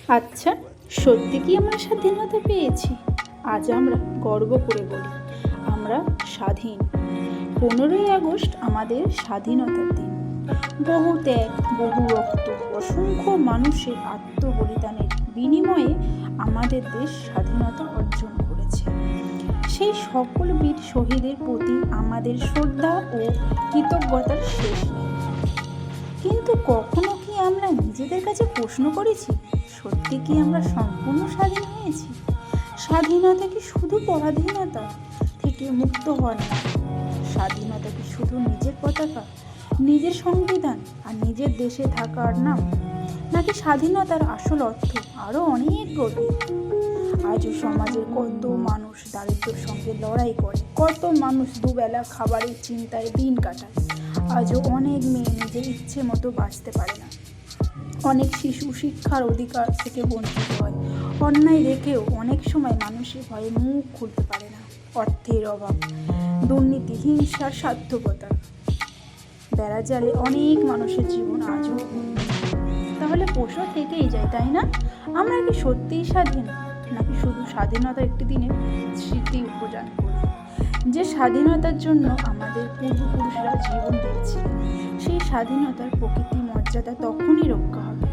আচ্ছা, সত্যি কি আমরা স্বাধীনতা পেয়েছি? আজ আমরা গর্ব করে বলি আমরা স্বাধীন। 15ই আগস্ট আমাদের স্বাধীনতার দিন। বহু ত্যাগ, বহু রক্ত, অসংখ্য মানুষের আত্মবলিদানের বিনিময়ে আমাদের দেশ স্বাধীনতা অর্জন করেছে। সেই সকল বীর শহীদের প্রতি আমাদের শ্রদ্ধা ও কৃতজ্ঞতার শেষ নেই। কিন্তু কখনো কি আমরা নিজেদের কাছে প্রশ্ন করেছি, সত্যি কি আমরা সম্পূর্ণ স্বাধীন হয়েছি? স্বাধীনতা কি শুধু পরাধীনতা থেকে মুক্ত হওয়ার না? স্বাধীনতা কি শুধু নিজের পতাকা, নিজের সংবিধান আর নিজের দেশে থাকার নাম? নাকি স্বাধীনতার আসল অর্থ আরও অনেক গভীর? আজও সমাজের কত মানুষ দারিদ্র্যের সঙ্গে লড়াই করে, কত মানুষ দুবেলা খাবারের চিন্তায় দিন কাটায়। আজও অনেক মেয়ে নিজের ইচ্ছে মতো বাঁচতে পারে না, অনেক শিশু শিক্ষার অধিকার থেকে বঞ্চিত হয়। অন্যায় রেখেও অনেক সময় মানুষের ভয়ে মুখ খুলতে পারে না। অর্থের অভাব, দুর্নীতি, হিংসার স্বার্থকতা বেড়াজালে অনেক মানুষের জীবন আজও। তাহলে প্রশ্ন থেকেই যায়, তাই না? আমরা কি সত্যিই স্বাধীন, নাকি শুধু স্বাধীনতার একটি দিনের স্মৃতি উপার্জন করি? যে স্বাধীনতার জন্য আমাদের পূর্বপুরুষরা জীবন দিয়েছিলেন, সেই স্বাধীনতার প্রকৃতি মর্যাদা তখনই রক্ষা হবে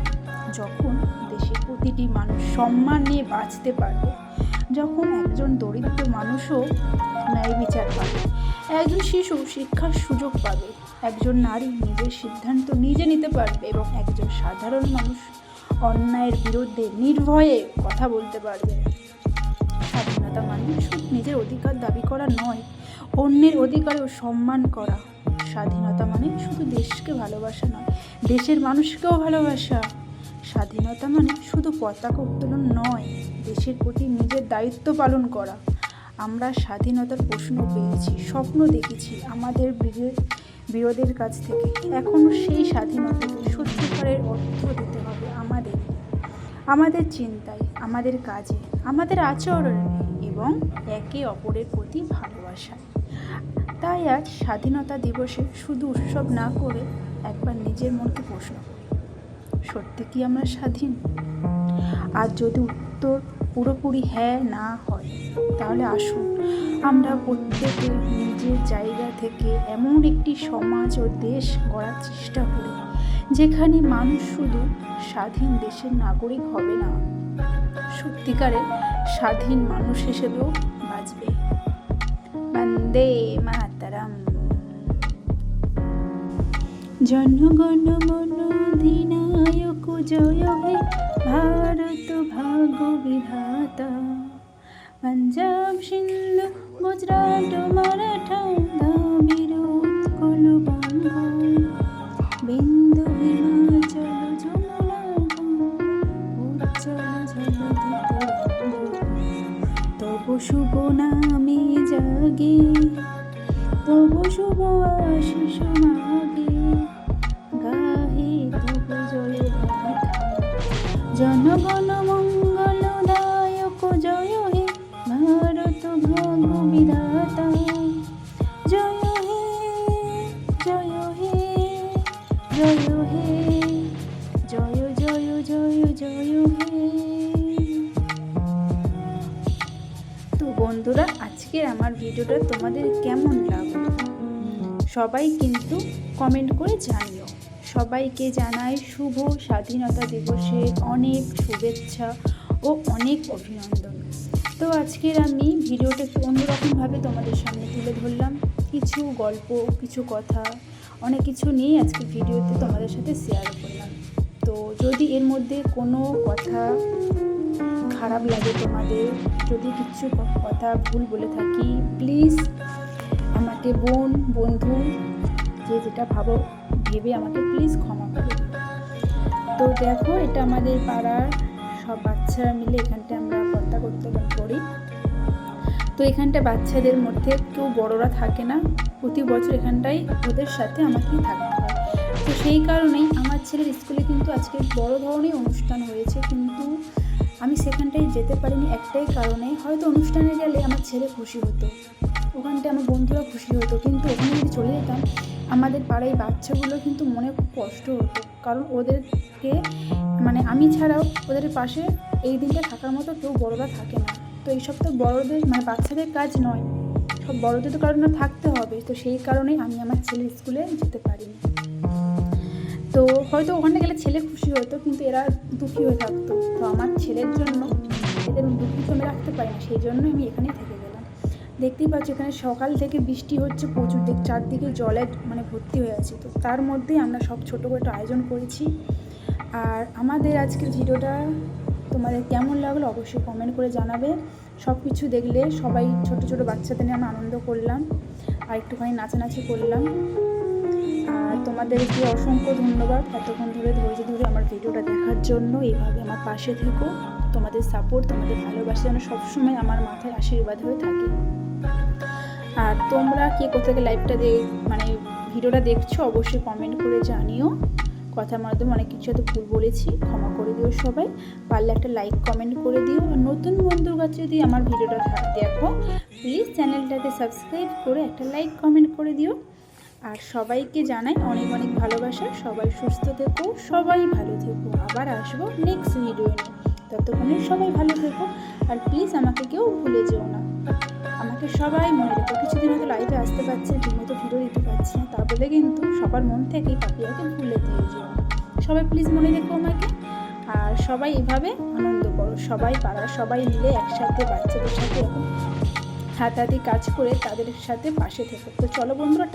যখন দেশের প্রতিটি মানুষ সম্মান নিয়ে বাঁচতে পারবে, যখন একজন দরিদ্র মানুষও ন্যায় বিচার পাবে, একজন শিশু শিক্ষার সুযোগ পাবে, একজন নারী নিজের সিদ্ধান্ত নিজে নিতে পারবে এবং একজন সাধারণ মানুষ অন্যায়ের বিরুদ্ধে নির্ভয়ে কথা বলতে পারবে। স্বাধীনতা মানে শুধু নিজের অধিকার দাবি করা নয়, অন্যের অধিকারেও সম্মান করা। স্বাধীনতা মানে শুধু দেশকে ভালোবাসা নয়, দেশের মানুষকেও ভালোবাসা। স্বাধীনতা মানে শুধু পতাকা উত্তোলন নয়, দেশের প্রতি নিজের দায়িত্ব পালন করা। আমরা স্বাধীনতার প্রশ্ন পেয়েছি, স্বপ্ন দেখেছি আমাদের বিরোধীর কাছ থেকে। এখনও সেই স্বাধীনতাকে সত্যিকারের অর্থ দিতে হবে আমাদের চিন্তায়, আমাদের কাজে, আমাদের আচরণে এবং একে অপরের প্রতি ভালোবাসায়। তাই আজ স্বাধীনতা দিবসে শুধু উৎসব না করে একবার নিজের মনকে প্রশ্ন করি, সত্যি কি আমরা স্বাধীন? আর যদি উত্তর পুরোপুরি হ্যাঁ না হয়, তাহলে আসুন আমরা প্রত্যেকে নিজের জায়গা থেকে এমন একটি সমাজ ও দেশ গড়ার চেষ্টা করি যেখানে মানুষ শুধু স্বাধীন দেশের নাগরিক হবে না, সত্যিকারের স্বাধীন মানুষ হিসেবেও বাঁচবে। বন্দে মাতরম। জনগণ মন অধিনায়ক জয় হে ভারত ভাগ্য বিধাতা। পাঞ্জাব সিন্ধু গুজরাট মারাঠা দ্রাবিড় উৎকল গঙ্গা, বিন্দু হিমাচল যমুনা উজ্জ্বল জলধি তরঙ্গ। তবু শুভ নামে জাগে, তবু শুভ আশিস মাগে, গাহে তবু জয় গাথা। জনগণ মঙ্গলদায়ক জয় হে ভারত ভাগ্য বিধাতা। জয় হে জয় হে জয় হে জয় জয় জয় জয় হে। তো বন্ধুরা, আজকের আমার ভিডিওটা তোমাদের কেমন লাগলো সবাই কিন্তু কমেন্ট করে জানিও। সবাইকে জানাই শুভ স্বাধীনতা দিবসের অনেক শুভেচ্ছা ও অনেক অভিনন্দন। তো আজকের আমি ভিডিওটা একটু অন্যরকমভাবে তোমাদের সামনে তুলে ধরলাম, কিছু গল্প, কিছু কথা, অনেক কিছু নিয়ে আজকে ভিডিওতে তোমাদের সাথে শেয়ার করলাম। তো যদি এর মধ্যে কোনো কথা খারাপ লাগে, তোমাদের যদি কিছু কথা ভুল বলে থাকি, প্লিজ আমাকে বন্ধু যে যেটা ভেবে আমাকে প্লিজ ক্ষমা করে। তো দেখো, এটা আমাদের পাড়ার সব বাচ্চারা মিলে এখানটা আমরা কর্তা কর্তব্য করি। তো এখানটা বাচ্চাদের মধ্যে কেউ বড়রা থাকে না, প্রতি বছর এখানটায় ওদের সাথে আমাকেই থাকতে হয়। তো সেই কারণেই আমার ছেলের স্কুলে কিন্তু আজকে বড় ধরনের অনুষ্ঠান হয়েছে, কিন্তু আমি সেখানটায় যেতে পারিনি একটাই কারণে, হয়তো অনুষ্ঠানে গেলে আমার ছেলে খুশি হতো, ওখানটায় আমার বন্ধুরা খুশি হতো, কিন্তু ওখানে যদি চলে যেতাম আমাদের পাড়ায় বাচ্চাগুলো কিন্তু মনে খুব কষ্ট হতো, কারণ ওদেরকে মানে আমি ছাড়াও ওদের পাশে এই দিনটা থাকার মতো কেউ বড়রা থাকে না। তো এইসব তো বড়দের মানে বাচ্চাদের কাজ নয়, সব বড়দের তো কারণ থাকতে হবে। তো সেই কারণেই আমি আমার ছেলের স্কুলে যেতে পারিনি। তো হয়তো ওখানে গেলে ছেলে খুশি হতো, কিন্তু এরা দুঃখী হয়ে থাকতো। তো আমার ছেলের জন্য এদের দুঃখী তো আমি রাখতে পারি না, সেই জন্য আমি এখানেই থেকে গেলাম। দেখতেই পাচ্ছি এখানে সকাল থেকে বৃষ্টি হচ্ছে প্রচুর, চারদিকে জলে মানে ভর্তি হয়ে আছে। তো তার মধ্যেই আমরা সব ছোটো করে একটা আয়োজন করেছি। আর আমাদের আজকের ভিডিওটা তোমাদের কেমন লাগলো অবশ্যই কমেন্ট করে জানাবে। সব কিছু দেখলে সবাই ছোট ছোট বাচ্চাদের নিয়ে আমরা আনন্দ করলাম আর একটুখানি নাচানাচি করলাম। আর তোমাদেরকে অসংখ্য ধন্যবাদ এতক্ষণ ধরে ধৈর্য ধরে আমার ভিডিওটা দেখার জন্য। এইভাবে আমার পাশে থেকো, তোমাদের সাপোর্ট তোমাদের ভালোবাসা যেন সবসময় আমার মাথায় আশীর্বাদ হয়ে থাকে। আর তোমরা কে কোথা থেকে লাইভটা মানে ভিডিওটা দেখছো অবশ্যই কমেন্ট করে জানিও। কথার মাধ্যমে অনেক কিছু হয়তো ভুল বলেছি, ক্ষমা করে দিও সবাই। পারলে একটা লাইক কমেন্ট করে দিও। আর নতুন বন্ধুর কাছে যদি আমার ভিডিওটা দেখো প্লিজ চ্যানেলটাকে সাবস্ক্রাইব করে একটা লাইক কমেন্ট করে দিও। আর সবাইকে জানাই অনেক অনেক ভালোবাসা। সবাই সুস্থ থেকো, সবাই ভালো থেকো। আবার আসবো নেক্সট ভিডিও নিয়ে, ততক্ষণে সবাই ভালো থেকো। আর প্লিজ আমাকে কেউ ভুলে যেও না, আমাকে সবাই মনে রেখো। কিছুদিন হয়তো লাইভে আসতে পারছি না, ঠিকমতো ভিডিও দিতে পারছি না, তা বলে কিন্তু সবার মন থেকেই পাপিয়াকে ভুলে দিয়ে যেও না। সবাই প্লিজ মনে রেখো আমাকে। আর সবাই এভাবে আনন্দ করো, সবাই পাড়ার সবাই মিলে একসাথে বাচ্চাদের সাথে এরকম হাতাহাতি কাজ করে তাদের সাথে পাশে থেকো। তো চলো বন্ধুরা।